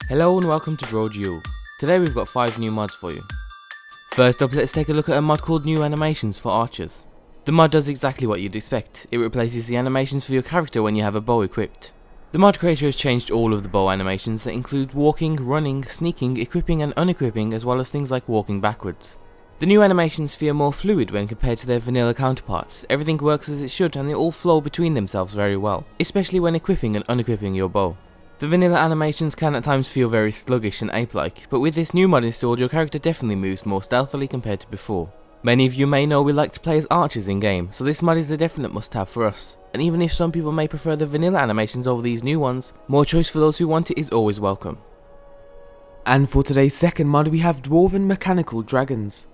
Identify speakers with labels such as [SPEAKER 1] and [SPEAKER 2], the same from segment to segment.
[SPEAKER 1] Hello and welcome to Brodual. Today we've got 5 new mods for you. First up, let's take a look at a mod called New Animations for Archers. The mod does exactly what you'd expect. It replaces the animations for your character when you have a bow equipped. The mod creator has changed all of the bow animations that include walking, running, sneaking, equipping and unequipping, as well as things like walking backwards. The new animations feel more fluid when compared to their vanilla counterparts. Everything works as it should and they all flow between themselves very well, especially when equipping and unequipping your bow. The vanilla animations can at times feel very sluggish and ape-like, but with this new mod installed your character definitely moves more stealthily compared to before. Many of you may know we like to play as archers in game, so this mod is a definite must-have for us. And even if some people may prefer the vanilla animations over these new ones, more choice for those who want it is always welcome.
[SPEAKER 2] And for today's second mod we have Dwarven Mechanical Dragons.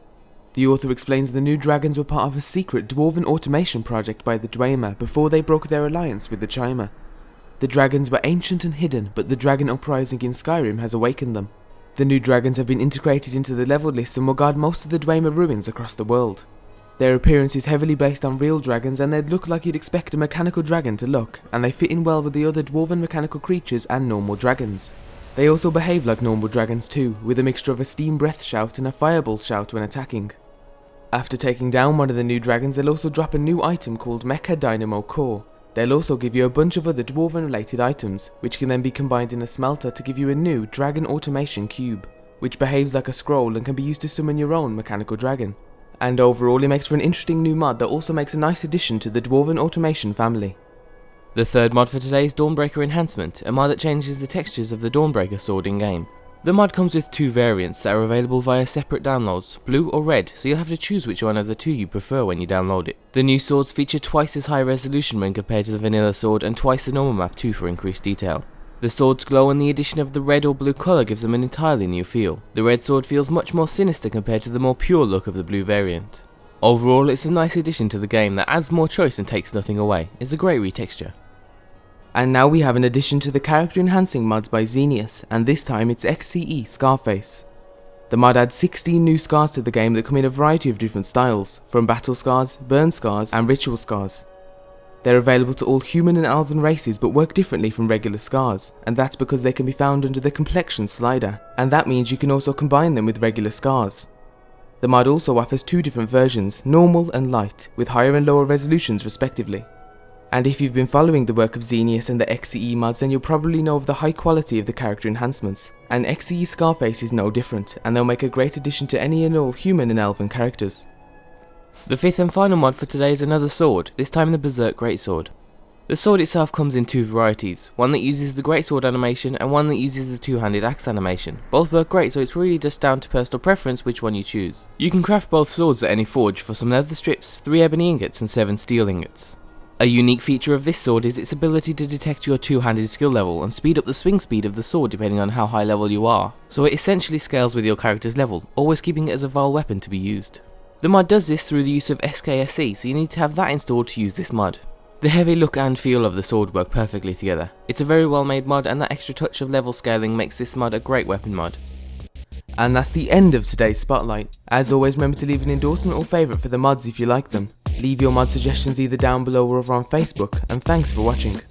[SPEAKER 2] The author explains the new dragons were part of a secret Dwarven automation project by the Dwemer before they broke their alliance with the Chimer. The dragons were ancient and hidden, but the dragon uprising in Skyrim has awakened them. The new dragons have been integrated into the level list and will guard most of the Dwemer ruins across the world. Their appearance is heavily based on real dragons and they'd look like you'd expect a mechanical dragon to look, and they fit in well with the other Dwarven mechanical creatures and normal dragons. They also behave like normal dragons too, with a mixture of a steam breath shout and a fireball shout when attacking. After taking down one of the new dragons, they'll also drop a new item called Mecha Dynamo Core. They'll also give you a bunch of other Dwarven related items, which can then be combined in a smelter to give you a new Dragon Automation Cube, which behaves like a scroll and can be used to summon your own mechanical dragon. And overall it makes for an interesting new mod that also makes a nice addition to the Dwarven Automation family.
[SPEAKER 1] The third mod for today is Dawnbreaker Enhancement, a mod that changes the textures of the Dawnbreaker sword in game. The mod comes with 2 variants that are available via separate downloads, blue or red, so you'll have to choose which one of the 2 you prefer when you download it. The new swords feature twice as high resolution when compared to the vanilla sword and twice the normal map too for increased detail. The swords glow and the addition of the red or blue colour gives them an entirely new feel. The red sword feels much more sinister compared to the more pure look of the blue variant. Overall it's a nice addition to the game that adds more choice and takes nothing away. It's a great retexture.
[SPEAKER 2] And now we have an addition to the character enhancing mods by Xenius, and this time it's XCE Scarface. The mod adds 16 new scars to the game that come in a variety of different styles, from battle scars, burn scars and ritual scars. They're available to all human and elven races but work differently from regular scars, and that's because they can be found under the complexion slider, and that means you can also combine them with regular scars. The mod also offers 2 different versions, normal and light, with higher and lower resolutions respectively. And if you've been following the work of Xenius and the XCE mods, then you'll probably know of the high quality of the character enhancements, and XCE Scarface is no different, and they'll make a great addition to any and all human and elven characters.
[SPEAKER 1] The 5th and final mod for today is another sword, this time the Berserk Greatsword. The sword itself comes in 2 varieties, one that uses the Greatsword animation and one that uses the 2-handed axe animation. Both work great, so it's really just down to personal preference which one you choose. You can craft both swords at any forge for some leather strips, 3 ebony ingots and 7 steel ingots. A unique feature of this sword is its ability to detect your 2-handed skill level and speed up the swing speed of the sword depending on how high level you are, so it essentially scales with your character's level, always keeping it as a vile weapon to be used. The mod does this through the use of XCE, so you need to have that installed to use this mod. The heavy look and feel of the sword work perfectly together. It's a very well made mod and that extra touch of level scaling makes this mod a great weapon mod.
[SPEAKER 2] And that's the end of today's spotlight. As always, remember to leave an endorsement or favourite for the mods if you like them. Leave your mod suggestions either down below or over on Facebook, and thanks for watching.